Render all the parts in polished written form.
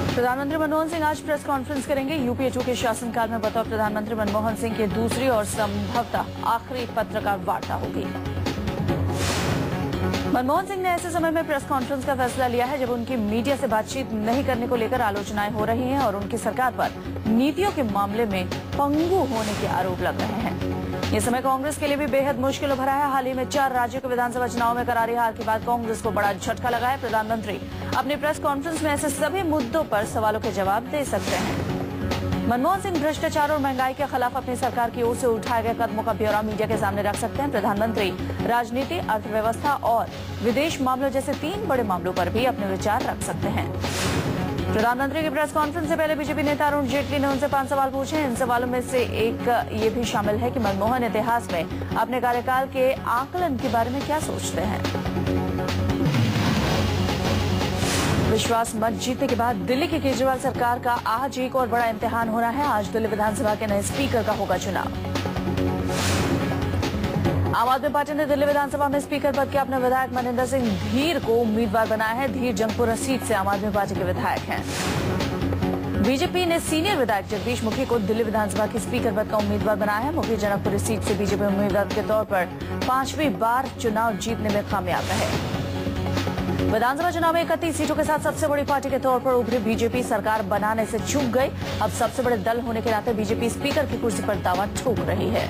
प्रधानमंत्री मनमोहन सिंह आज press conference करेंगे। यूपीए 2 के शासनकाल में बतौर प्रधानमंत्री मनमोहन सिंह की दूसरी और संभवतः आखिरी पत्रकार वार्ता होगी। मनमोहन सिंह ने ऐसे समय में प्रेस कॉन्फ्रेंस का फैसला लिया है जब उनकी मीडिया से बातचीत नहीं करने को लेकर आलोचनाएं हो रही हैं और उनकी सरकार पर नीतियों के मामले में पंगु होने के आरोप लग रहे हैं। ये समय कांग्रेस के लिए भी बेहद मुश्किल भरा है। हाल ही में 4 राज्यों के विधानसभा चुनाव में करारी हार के बाद कांग्रेस को बड़ा झटका लगा है। प्रधानमंत्री अपनी प्रेस कॉन्फ्रेंस में ऐसे सभी मुद्दों पर सवालों के जवाब दे सकते हैं। मनमोहन सिंह भ्रष्टाचार और महंगाई के खिलाफ अपनी सरकार की ओर से उठाए गए कदमों का ब्यौरा मीडिया के सामने रख सकते हैं। प्रधानमंत्री राजनीति, अर्थव्यवस्था और विदेश मामलों जैसे 3 बड़े मामलों पर भी अपने विचार रख सकते हैं। प्रधानमंत्री की प्रेस कॉन्फ्रेंस से पहले बीजेपी नेता अरुण जेटली ने उनसे 5 सवाल पूछे। इन सवालों में से एक ये भी शामिल है कि मनमोहन इतिहास में अपने कार्यकाल के आकलन के बारे में क्या सोचते हैं। विश्वास मत जीतने के बाद दिल्ली की केजरीवाल सरकार का आज एक और बड़ा इम्तिहान होना है। आज दिल्ली विधानसभा के नए स्पीकर का होगा चुनाव। आम आदमी पार्टी ने दिल्ली विधानसभा में स्पीकर पद के अपने विधायक मनिंदर सिंह धीर को उम्मीदवार बनाया है। धीर जंगपुरा सीट से आम आदमी पार्टी के विधायक हैं। बीजेपी ने सीनियर विधायक जगदीश मुखी को दिल्ली विधानसभा की स्पीकर पद का उम्मीदवार बनाया है। मुखी जनकपुरी सीट से बीजेपी उम्मीदवार के तौर पर 5वीं बार चुनाव जीतने में कामयाब रहे। विधानसभा चुनाव में 31 सीटों के साथ सबसे बड़ी पार्टी के तौर पर उभरी बीजेपी सरकार बनाने से चूक गई। अब सबसे बड़े दल होने के नाते बीजेपी स्पीकर की कुर्सी पर दावा ठोक रही है।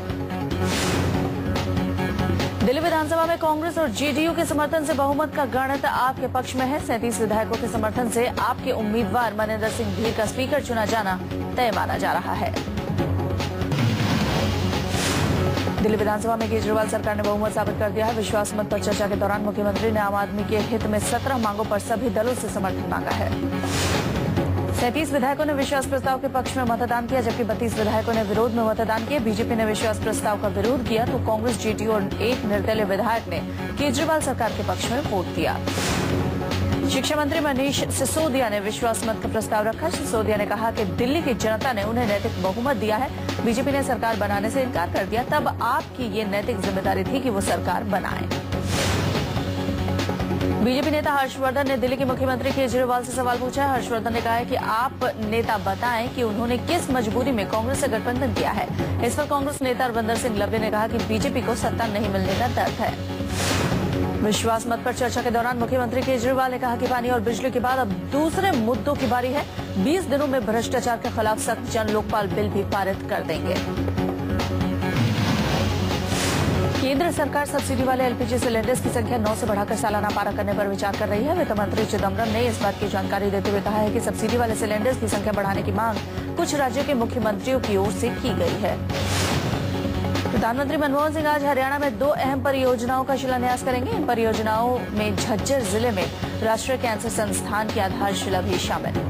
दिल्ली विधानसभा में कांग्रेस और जेडीयू के समर्थन से बहुमत का गणित आपके पक्ष में है। 37 विधायकों के समर्थन से आपके उम्मीदवार मनिंदर सिंह धीर का स्पीकर चुना जाना तय माना जा रहा है। दिल्ली विधानसभा में केजरीवाल सरकार ने बहुमत साबित कर दिया है। विश्वास मत पर चर्चा के दौरान मुख्यमंत्री ने आम आदमी के हित में 17 मांगों पर सभी दलों से समर्थन मांगा है। 37 विधायकों ने विश्वास प्रस्ताव के पक्ष में मतदान किया जबकि 32 विधायकों ने विरोध में मतदान किया। बीजेपी ने विश्वास प्रस्ताव का विरोध किया तो कांग्रेस, जेडीयू और एक निर्दलीय विधायक ने केजरीवाल सरकार के पक्ष में वोट दिया। शिक्षा मंत्री मनीष सिसोदिया ने विश्वास मत का प्रस्ताव रखा। सिसोदिया ने कहा कि दिल्ली की जनता ने उन्हें नैतिक बहुमत दिया है। बीजेपी ने सरकार बनाने से इनकार कर दिया, तब आपकी ये नैतिक जिम्मेदारी थी कि वो सरकार बनाएं। बीजेपी नेता हर्षवर्धन ने दिल्ली के मुख्यमंत्री केजरीवाल से सवाल पूछा है। हर्षवर्धन ने कहा है कि आप नेता बताएं कि उन्होंने किस मजबूरी में कांग्रेस से गठबंधन किया है। इस पर कांग्रेस नेता अरविंदर सिंह लवली ने कहा कि बीजेपी को सत्ता नहीं मिलने का दर्द है। विश्वास मत पर चर्चा के दौरान मुख्यमंत्री केजरीवाल ने कहा कि पानी और बिजली के बाद अब दूसरे मुद्दों की बारी है। 20 दिनों में भ्रष्टाचार के खिलाफ सख्त जन लोकपाल बिल भी पारित कर देंगे। केंद्र सरकार सब्सिडी वाले एलपीजी सिलेंडर्स की संख्या 9 से बढ़ाकर सालाना 12 करने पर विचार कर रही है। वित्त मंत्री चिदम्बरम ने इस बात की जानकारी देते हुए कहा है कि सब्सिडी वाले सिलेंडर्स की संख्या बढ़ाने की मांग कुछ राज्यों के मुख्यमंत्रियों की ओर से की गई है। प्रधानमंत्री मनमोहन सिंह आज हरियाणा में 2 अहम परियोजनाओं का शिलान्यास करेंगे। इन परियोजनाओं में झज्जर जिले में राष्ट्रीय कैंसर संस्थान की आधारशिला भी शामिल।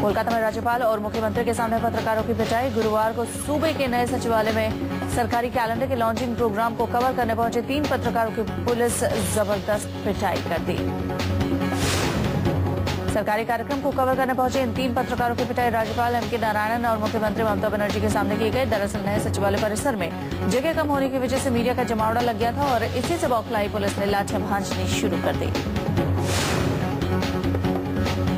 कोलकाता में राज्यपाल और मुख्यमंत्री के सामने पत्रकारों की पिटाई। गुरुवार को सूबे के नए सचिवालय में सरकारी कैलेंडर के लॉन्चिंग प्रोग्राम को कवर करने पहुंचे 3 पत्रकारों की पुलिस जबरदस्त पिटाई कर दी। सरकारी कार्यक्रम को कवर करने पहुंचे इन 3 पत्रकारों की पिटाई राज्यपाल एमके नारायणन और मुख्यमंत्री ममता बनर्जी के सामने की गई। दरअसल नए सचिवालय परिसर में जगह कम होने की वजह से मीडिया का जमावड़ा लग गया था और इसी से बौखलाई पुलिस ने लाठियां भांजनी शुरू कर दी।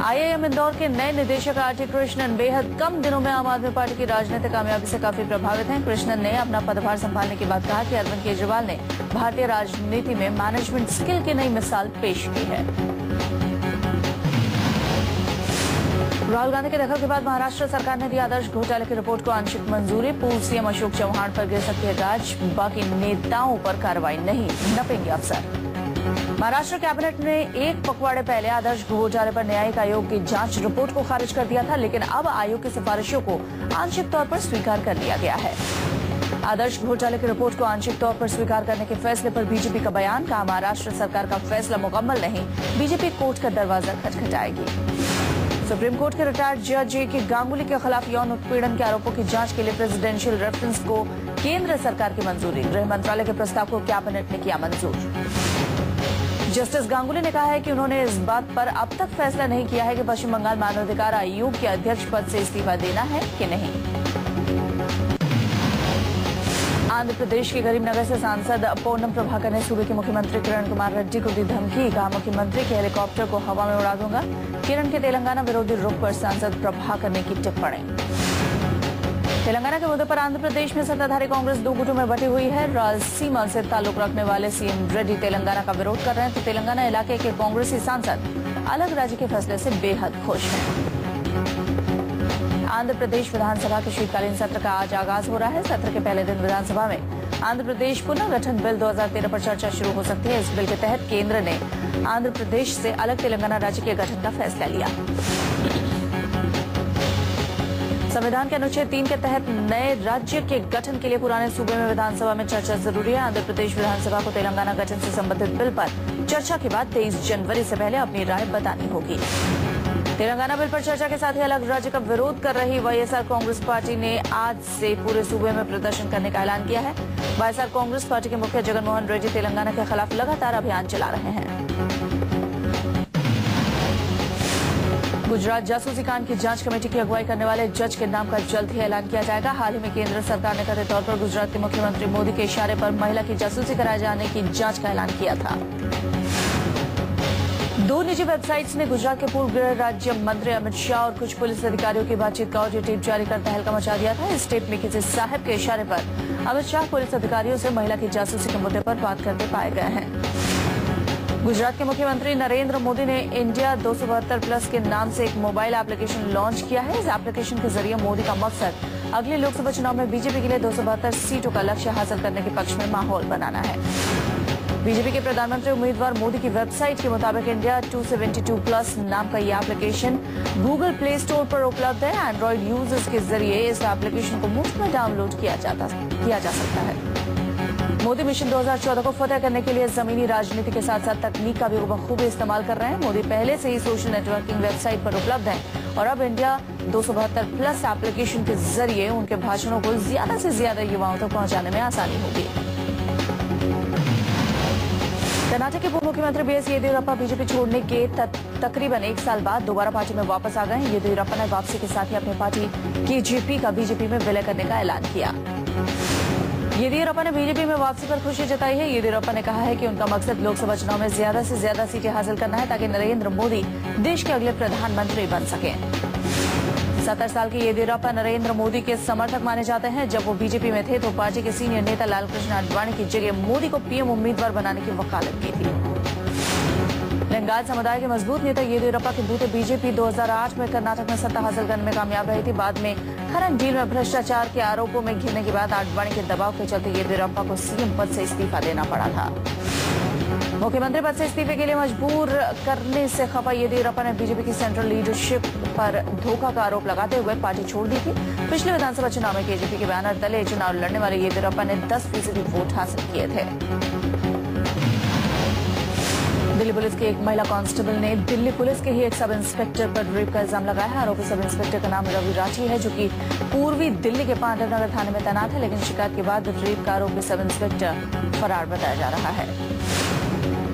आईआईएम इंदौर के नए निदेशक आरटी कृष्णन बेहद कम दिनों में आम आदमी पार्टी की राजनीतिक कामयाबी से काफी प्रभावित हैं। कृष्णन ने अपना पदभार संभालने के बाद कहा कि अरविंद केजरीवाल ने भारतीय राजनीति में मैनेजमेंट स्किल की नई मिसाल पेश की है। राहुल गांधी के दखल के बाद महाराष्ट्र सरकार ने दी आदर्श घोटाले की रिपोर्ट को आंशिक मंजूरी। पूर्व सीएम अशोक चौहान पर गिर सकती है गाज, बाकी नेताओं पर कार्रवाई नहीं, नपेंगे अफसर। महाराष्ट्र कैबिनेट ने एक पखवाड़े पहले आदर्श घोटाले पर न्यायिक आयोग की जांच रिपोर्ट को खारिज कर दिया था, लेकिन अब आयोग की सिफारिशों को आंशिक तौर पर स्वीकार कर लिया गया है। आदर्श घोटाले की रिपोर्ट को आंशिक तौर पर स्वीकार करने के फैसले पर बीजेपी का बयान। कहा महाराष्ट्र सरकार का फैसला मुकम्मल नहीं, बीजेपी कोर्ट का दरवाजा खटखटाएगी। सुप्रीम कोर्ट के रिटायर्ड जज के गांगुली के खिलाफ यौन उत्पीड़न के आरोपों की जांच के लिए प्रेसिडेंशियल रेफरेंस को केंद्र सरकार की मंजूरी। गृह मंत्रालय के प्रस्ताव को कैबिनेट ने किया मंजूर। जस्टिस गांगुली ने कहा है कि उन्होंने इस बात पर अब तक फैसला नहीं किया है कि पश्चिम बंगाल मानवाधिकार आयोग के अध्यक्ष पद से इस्तीफा देना है कि नहीं। आंध्र प्रदेश के करीमनगर से सांसद पोन्नम प्रभाकर ने सूबे के मुख्यमंत्री किरण कुमार रेड्डी को दी धमकी। कहा, मुख्यमंत्री के हेलीकॉप्टर को हवा में उड़ा दूंगा। किरण के तेलंगाना विरोधी रुख पर सांसद प्रभाकर ने की टिप्पणी। तेलंगाना के मुद्दे पर आंध्र प्रदेश में सत्ताधारी कांग्रेस दो गुटों में बटी हुई है। रायलसीमा से ताल्लुक रखने वाले सीएम रेड्डी तेलंगाना का विरोध कर रहे हैं, तो तेलंगाना इलाके के कांग्रेसी सांसद अलग राज्य के फैसले से बेहद खुश हैं। आंध्र प्रदेश विधानसभा के शीतकालीन सत्र का आज आगाज हो रहा है। सत्र के पहले दिन विधानसभा में आंध्र प्रदेश पुनर्गठन बिल 2013 पर चर्चा शुरू हो सकती है। इस बिल के तहत केंद्र ने आंध्र प्रदेश से अलग तेलंगाना राज्य के गठन का फैसला लिया। संविधान के अनुच्छेद 3 के तहत नए राज्य के गठन के लिए पुराने सूबे में विधानसभा में चर्चा जरूरी है। आंध्र प्रदेश विधानसभा को तेलंगाना गठन से संबंधित बिल पर चर्चा के बाद 23 जनवरी से पहले अपनी राय बतानी होगी। तेलंगाना बिल पर चर्चा के साथ ही अलग राज्य का विरोध कर रही वाईएसआर कांग्रेस पार्टी ने आज से पूरे सूबे में प्रदर्शन करने का ऐलान किया है। वाईएसआर कांग्रेस पार्टी के मुखिया जगनमोहन रेड्डी तेलंगाना के खिलाफ लगातार अभियान चला रहे हैं। गुजरात जासूसी कांड की जांच कमेटी की अगुवाई करने वाले जज के नाम का जल्द ही ऐलान किया जाएगा। हाल ही में केंद्र सरकार ने कथित तौर पर गुजरात के मुख्यमंत्री मोदी के इशारे पर महिला की जासूसी कराए जाने की जांच का ऐलान किया था। दो निजी वेबसाइट्स ने गुजरात के पूर्व गृह राज्य मंत्री अमित शाह और कुछ पुलिस अधिकारियों की बातचीत का ऑडियो टेप जारी कर तहलका मचा दिया था। इस टेप में किसी साहब के इशारे पर अमित शाह पुलिस अधिकारियों से महिला की जासूसी के मुद्दे पर बात करते पाए गए हैं। गुजरात के मुख्यमंत्री नरेंद्र मोदी ने इंडिया 272+ के नाम से एक मोबाइल एप्लीकेशन लॉन्च किया है। इस एप्लीकेशन के जरिए मोदी का मकसद अगले लोकसभा चुनाव में बीजेपी के लिए 272 सीटों का लक्ष्य हासिल करने के पक्ष में माहौल बनाना है। बीजेपी के प्रधानमंत्री उम्मीदवार मोदी की वेबसाइट के मुताबिक इंडिया 272+ नाम का ये एप्लीकेशन गूगल प्ले स्टोर पर उपलब्ध है। एंड्रॉइड यूजर्स के जरिए इस एप्लीकेशन को मुफ्त में डाउनलोड किया जा सकता है। मोदी मिशन 2014 को फतेह करने के लिए जमीनी राजनीति के साथ साथ तकनीक का भी बखूबी इस्तेमाल कर रहे हैं। मोदी पहले से ही सोशल नेटवर्किंग वेबसाइट पर उपलब्ध है और अब इंडिया 272+ एप्लीकेशन के जरिए उनके भाषणों को ज्यादा से ज्यादा युवाओं तक पहुंचाने में आसानी होगी। कर्नाटक के पूर्व मुख्यमंत्री बीएस येदियुरप्पा बीजेपी छोड़ने के तकरीबन 1 साल बाद दोबारा पार्टी में वापस आ गए हैं। येदियुरप्पा ने वापसी के साथ ही अपनी पार्टी केजेपी का बीजेपी में विलय करने का ऐलान किया। येदियुरप्पा ने बीजेपी में वापसी पर खुशी जताई है। येदियुरप्पा ने कहा है कि उनका मकसद लोकसभा चुनाव में ज्यादा से ज्यादा सीटें हासिल करना है ताकि नरेंद्र मोदी देश के अगले प्रधानमंत्री बन सकें। 70 साल के येदियुरप्पा नरेंद्र मोदी के समर्थक माने जाते हैं। जब वो बीजेपी में थे तो पार्टी के सीनियर नेता लालकृष्ण आडवाणी की जगह मोदी को पीएम उम्मीदवार बनाने की वकालत की थी। लिंगायत समुदाय के मजबूत नेता येदियुरप्पा के बूते बीजेपी 2008 में कर्नाटक में सत्ता हासिल करने में कामयाब रही थी। बाद में खनन डील में भ्रष्टाचार के आरोपों में घिरने के बाद आडवाणी के दबाव के चलते येदियुरप्पा को सीएम पद से इस्तीफा देना पड़ा था। मुख्यमंत्री पद से इस्तीफे के लिए मजबूर करने से खफा येदियुरप्पा ने बीजेपी की सेंट्रल लीडरशिप पर धोखा का आरोप लगाते हुए पार्टी छोड़ दी थी। पिछले विधानसभा चुनाव में केजेपी के बैनर तले चुनाव लड़ने वाले येदियुरप्पा ने 10% वोट हासिल किए थे। दिल्ली पुलिस की एक महिला कांस्टेबल ने दिल्ली पुलिस के ही एक सब इंस्पेक्टर पर रेप का इल्जाम लगाया है। आरोपी सब इंस्पेक्टर का नाम रवि राठी है, जो कि पूर्वी दिल्ली के पांडवनगर थाने में तैनात है, लेकिन शिकायत के बाद रेप का आरोपी सब इंस्पेक्टर फरार बताया जा रहा है।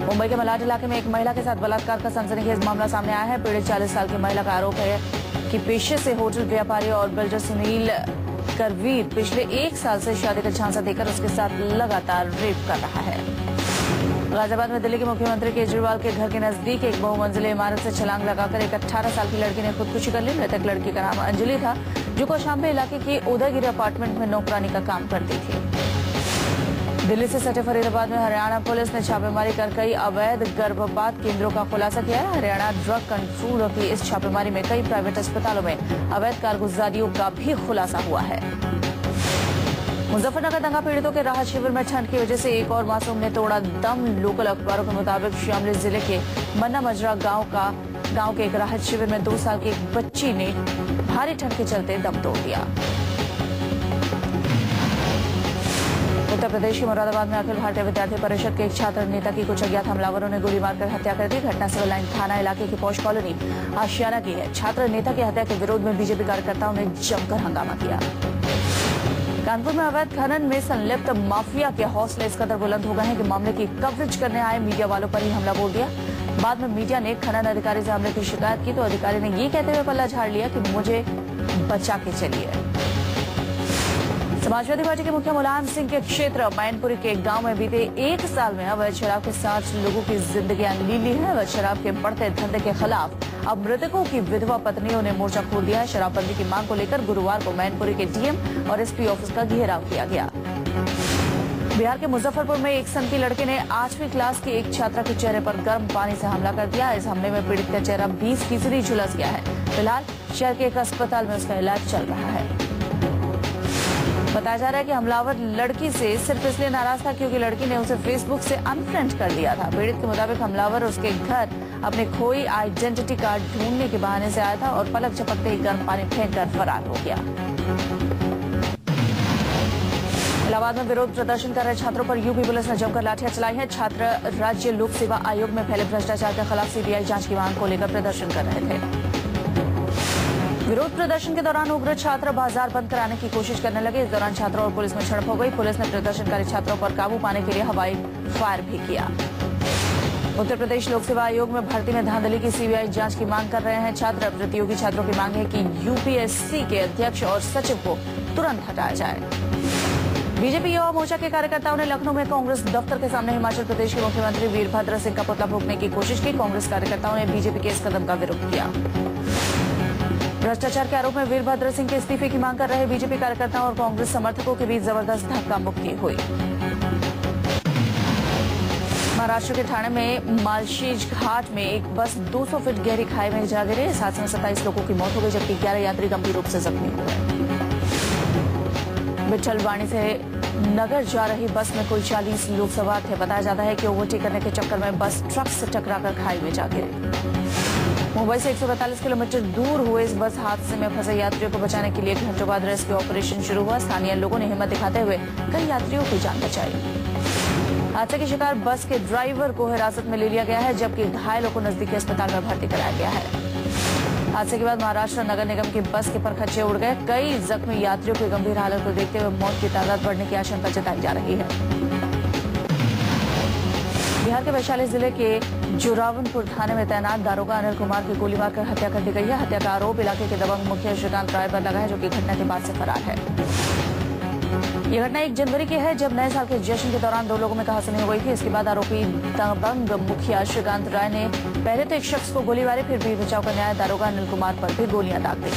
मुंबई के मलाड इलाके में एक महिला के साथ बलात्कार का सनसनीखेज मामला सामने आया है। पीड़ित 40 साल की महिला का आरोप है कि पेशे से होटल व्यापारी और बिल्डर सुनील करवीर पिछले 1 साल से शादी का झांसा देकर उसके साथ लगातार रेप कर रहा है। गाजियाबाद में दिल्ली के मुख्यमंत्री केजरीवाल के घर के नजदीक एक बहुमंजिली इमारत से छलांग लगाकर एक 18 साल की लड़की ने खुदकुशी कर ली। मृतक लड़की का नाम अंजलि था, जो कौशाम्बी इलाके की उदयगिरी अपार्टमेंट में नौकरानी का काम करती थी। दिल्ली से सटे फरीदाबाद में हरियाणा पुलिस ने छापेमारी कर कई अवैध गर्भपात केंद्रों का खुलासा किया है। हरियाणा ड्रग कंट्रोल की इस छापेमारी में कई प्राइवेट अस्पतालों में अवैध कारगुजारियों का भी खुलासा हुआ है। मुजफ्फरनगर दंगा पीड़ितों के राहत शिविर में ठंड की वजह से एक और मासूम ने तोड़ा दम। लोकल अखबारों के मुताबिक शामली जिले के मन्ना मजरा गांव के एक राहत शिविर में 2 साल की एक बच्ची ने भारी ठंड के चलते दम तोड़ दिया। उत्तर प्रदेश के मुरादाबाद में अखिल भारतीय विद्यार्थी परिषद के एक छात्र नेता की कुछ अज्ञात हमलावरों ने गोली मारकर हत्या कर दी। घटना सिविल लाइन थाना इलाके की पौष कॉलोनी आशियाना की है। छात्र नेता की हत्या के विरोध में बीजेपी कार्यकर्ताओं ने जमकर हंगामा किया। कानपुर में अवैध खनन में संलिप्त माफिया के हौसले इस कदर बुलंद हो गए हैं कि मामले की कवरेज करने आए मीडिया वालों पर ही हमला बोल दिया। बाद में मीडिया ने खनन अधिकारी से हमले की शिकायत की तो अधिकारी ने ये कहते हुए पल्ला झाड़ लिया कि मुझे बचा के चलिए। समाजवादी पार्टी के मुखिया मुलायम सिंह के क्षेत्र मैनपुरी के एक गांव में बीते 1 साल में अवैध शराब के साथ लोगों की जिंदगियां ली है। अवैध शराब के बढ़ते धंधे के खिलाफ अब मृतकों की विधवा पत्नियों ने मोर्चा खोल दिया है। शराबबंदी की मांग को लेकर गुरुवार को मैनपुरी के डीएम और एसपी ऑफिस का घेराव किया गया। बिहार के मुजफ्फरपुर में एक सनकी लड़के ने 8वीं क्लास की एक छात्रा के चेहरे पर गर्म पानी से हमला कर दिया। इस हमले में पीड़ित का चेहरा 20% झुलस गया है। फिलहाल शहर के एक अस्पताल में उसका इलाज चल रहा है। बताया जा रहा है कि हमलावर लड़की से सिर्फ इसलिए नाराज था क्योंकि लड़की ने उसे फेसबुक से अनफ्रेंड कर दिया था। पीड़ित के मुताबिक हमलावर उसके घर अपने खोई आइडेंटिटी कार्ड ढूंढने के बहाने से आया था और पलक झपकते ही गर्म पानी फेंककर फरार हो गया। इलाहाबाद में विरोध प्रदर्शन कर रहे छात्रों पर यूपी पुलिस ने जमकर लाठियां चलाई हैं। छात्र राज्य लोक सेवा आयोग में फैले भ्रष्टाचार के खिलाफ सीबीआई जांच की मांग को लेकर प्रदर्शन कर रहे थे। विरोध प्रदर्शन के दौरान उग्र छात्र बाजार बंद कराने की कोशिश करने लगे। इस दौरान छात्रों और पुलिस में झड़प हो गई। पुलिस ने प्रदर्शनकारी छात्रों पर काबू पाने के लिए हवाई फायर भी किया। उत्तर प्रदेश लोक सेवा आयोग में भर्ती में धांधली की सीबीआई जांच की मांग कर रहे हैं छात्र। प्रतियोगी छात्रों की मांग है कि यूपीएससी के अध्यक्ष और सचिव को तुरंत हटाया जाए। बीजेपी युवा मोर्चा के कार्यकर्ताओं ने लखनऊ में कांग्रेस दफ्तर के सामने हिमाचल प्रदेश के मुख्यमंत्री वीरभद्र सिंह का पुतला फूंकने की कोशिश की। कांग्रेस कार्यकर्ताओं ने बीजेपी के इस कदम का विरोध किया। भ्रष्टाचार के आरोप में वीरभद्र सिंह के इस्तीफे की मांग कर रहे बीजेपी कार्यकर्ताओं और कांग्रेस समर्थकों के बीच जबरदस्त धक्का मुक्की हुई। महाराष्ट्र के ठाणे में मालशेज घाट में एक बस 200 फीट गहरी खाई में जा गिरी। इस हादसे में 27 लोगों की मौत हो गई जबकि 11 यात्री गंभीर रूप से जख्मी हो गए। बिट्ठलवाड़ी से नगर जा रही बस में कुल 40 लोग सवार थे। बताया जाता है कि ओवरटेक करने के चक्कर में बस ट्रक से टकराकर खाई में जा गिरी। मुंबई से 142 किलोमीटर दूर हुए इस बस हादसे में फंसे यात्रियों को बचाने के लिए घंटों बाद रेस्क्यू ऑपरेशन शुरू हुआ। स्थानीय लोगों ने हिम्मत दिखाते हुए कई यात्रियों की जान बचाई। हादसे के शिकार बस के ड्राइवर को हिरासत में ले लिया गया है जबकि घायलों को नजदीकी अस्पताल में भर्ती कराया गया है। हादसे के बाद महाराष्ट्र नगर निगम की बस के परखच्चे उड़ गए। कई जख्मी यात्रियों की गंभीर हालत को देखते हुए मौत की तादाद बढ़ने की आशंका जताई जा रही है। बिहार के वैशाली जिले के जोरावनपुर थाने में तैनात दारोगा अनिल कुमार की गोली मारकर हत्या कर दी गई है। हत्या का आरोप इलाके के दबंग मुखिया श्रीकांत राय पर लगा है जो कि घटना के बाद से फरार है। यह घटना 1 जनवरी की है जब नए साल के जश्न के दौरान 2 लोगों में कहासुनी हो गई थी। इसके बाद आरोपी दबंग मुखिया श्रीकांत राय ने पहले तो एक शख्स को गोली मारी, फिर भी बचाव करने आए दारोगा अनिल कुमार पर भी गोलियां दाग दी।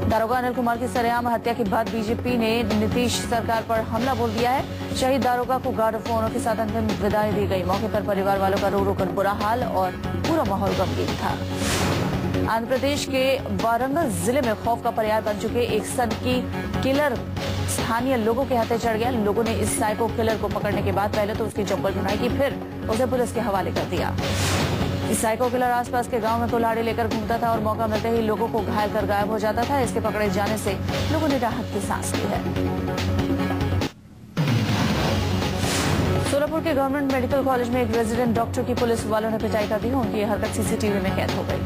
दारोगा अनिल कुमार की सरेआम हत्या के बाद बीजेपी ने नीतीश सरकार पर हमला बोल दिया है। शहीद दारोगा को गार्ड ऑफ ऑनर के साथ अंतिम विदाई दी गई। मौके पर परिवार वालों का रो रो कर बुरा हाल और पूरा माहौल गमगीन था। आंध्र प्रदेश के वारंगल जिले में खौफ का पर्याय बन चुके एक सनकी किलर स्थानीय लोगों के हाथे चढ़ गया। लोगों ने इस साइको किलर को पकड़ने के बाद पहले तो उसकी जब्बर धुनाई की, फिर उसे पुलिस के हवाले कर दिया। इस साइको किलर आसपास के गांव में कुल्हाड़ी लेकर घूमता था और मौका मिलते ही लोगों को घायल कर गायब हो जाता था। इसके पकड़े जाने से लोगों ने राहत की सांस ली है। सोलापुर के गवर्नमेंट मेडिकल कॉलेज में एक रेजिडेंट डॉक्टर की पुलिस वालों ने पिटाई कर दी। उनकी हरकत सीसीटीवी में कैद हो गई।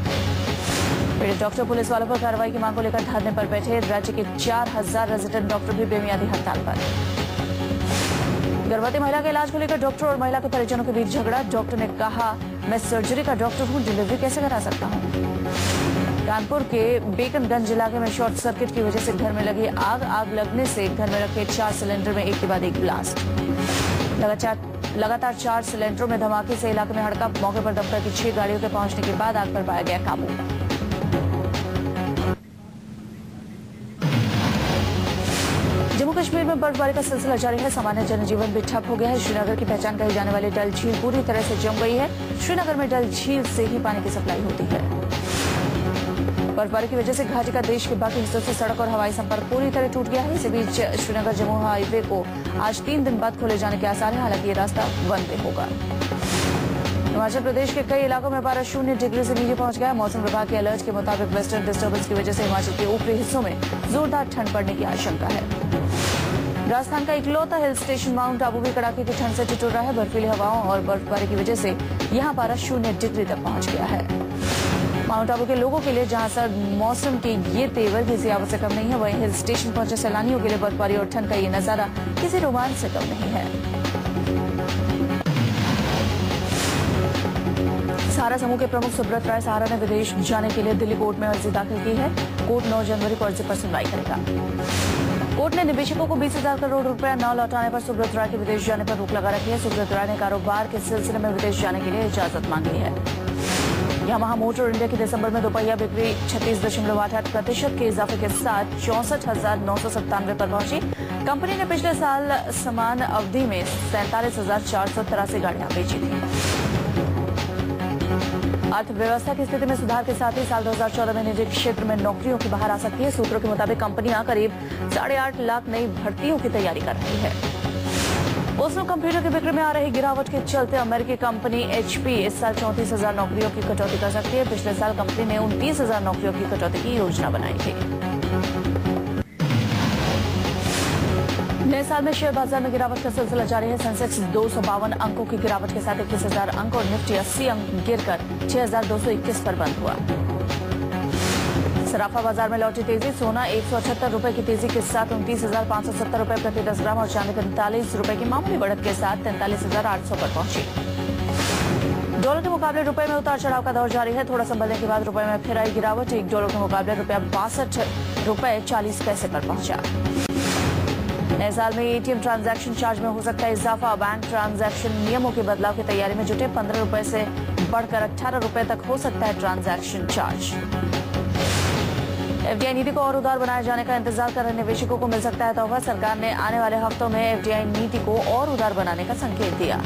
पीड़ित डॉक्टर पुलिस वालों पर कार्रवाई की मांग को लेकर धरने पर बैठे। राज्य के 4000 रेजिडेंट डॉक्टर भी बेमियादी हड़ताल पर। गर्भवती महिला के इलाज को लेकर डॉक्टर और महिला के परिजनों के बीच झगड़ा। डॉक्टर ने कहा, मैं सर्जरी का डॉक्टर हूं, डिलीवरी कैसे करा सकता हूं। कानपुर के बेकनगंज इलाके में शॉर्ट सर्किट की वजह से घर में लगी आग लगने से घर में रखे 4 सिलेंडर में एक के बाद एक ब्लास्ट। लगातार 4 सिलेंडरों में धमाके से इलाके में हड़कंप। मौके पर दमकल की 6 गाड़ियों के पहुंचने के बाद आग पर पाया गया काबू। जम्मू कश्मीर में बर्फबारी का सिलसिला जारी है। सामान्य जनजीवन भी ठप हो गया है। श्रीनगर की पहचान कही जाने वाली डल झील पूरी तरह से जम गई है। श्रीनगर में डल झील से ही पानी की सप्लाई होती है। बर्फबारी की वजह से घाटी का देश के बाकी हिस्सों से सड़क और हवाई संपर्क पूरी तरह टूट गया है। इसी बीच श्रीनगर जम्मू हाईवे को आज 3 दिन बाद खोले जाने के आसार है। हालांकि ये रास्ता वन वे होगा। हिमाचल प्रदेश के कई इलाकों में पारा 0 डिग्री से नीचे पहुंच गया। मौसम विभाग के अलर्ट के मुताबिक वेस्टर्न डिस्टर्बेंस की वजह से हिमाचल के ऊपरी हिस्सों में जोरदार ठंड पड़ने की आशंका है। राजस्थान का इकलौता हिल स्टेशन माउंट आबू भी कड़ाके की ठंड से ठिठुर रहा है। बर्फीली हवाओं और बर्फबारी की वजह से यहाँ पारा 0 डिग्री तक पहुंच गया है। माउंट आबू के लोगों के लिए जहां सर्द मौसम के ये तेवर किसी आवश्यक से कम नहीं है, वहीं हिल स्टेशन पहुंचे सैलानियों के लिए बर्फबारी और ठंड का ये नजारा किसी रोमांच से कम नहीं है। सहारा समूह के प्रमुख सुब्रत राय सहारा ने विदेश जाने के लिए दिल्ली कोर्ट में अर्जी दाखिल की है। कोर्ट 9 जनवरी को अर्जी पर सुनवाई करेगा। कोर्ट ने निवेशकों को 20,000 करोड़ रुपया न लौटाने पर सुब्रत राय के विदेश जाने पर रोक लगा रखी है। सुब्रत राय ने कारोबार के सिलसिले में विदेश जाने के लिए इजाजत मांगी है। यामाहा मोटर इंडिया की दिसंबर में दोपहिया बिक्री 36.88% के इजाफे के साथ 64,997 पर पहुंची। कंपनी ने पिछले साल समान अवधि में 47,483 गाड़ियां बेची थी। अर्थव्यवस्था की स्थिति में सुधार के साथ ही साल 2014 में निजी क्षेत्र में नौकरियों की बहार आ सकती है। सूत्रों के मुताबिक कंपनियां करीब 8.5 लाख नई भर्तियों की तैयारी कर रही है। पर्सनल कंप्यूटर की बिक्री में आ रही गिरावट के चलते अमेरिकी कंपनी HP इस साल 34,000 नौकरियों की कटौती कर सकती है। पिछले साल कंपनी ने 29,000 नौकरियों की कटौती की योजना बनाई थी। नए साल में शेयर बाजार में गिरावट का सिलसिला जारी है। सेंसेक्स 252 अंकों की गिरावट के साथ 21,000 अंक और निफ्टी 80 अंक गिरकर 6,221 पर बंद हुआ। सराफा बाजार में लौटी तेजी। सोना 178 रुपए की तेजी के साथ 29,570 रुपए प्रति 10 ग्राम और चांदी 45 रुपए की मामूली बढ़त के साथ 43,800 पर पहुंची। डॉलर के मुकाबले रुपए में उतार चढ़ाव का दौर जारी है। थोड़ा संभलने के बाद रुपए में फिर आई गिरावट। $1 के मुकाबले रुपया 62.40 पर पहुंचा। नए साल में ATM ट्रांजैक्शन चार्ज में हो सकता है इजाफा। बैंक ट्रांजैक्शन नियमों के बदलाव की तैयारी में जुटे। 15 रुपए से बढ़कर 18 रुपए तक हो सकता है ट्रांजैक्शन चार्ज। FDI नीति को और उदार बनाए जाने का इंतजार कर रहे निवेशकों को मिल सकता है तोहफा। सरकार ने आने वाले हफ्तों में FDI नीति को और उदार बनाने का संकेत दिया।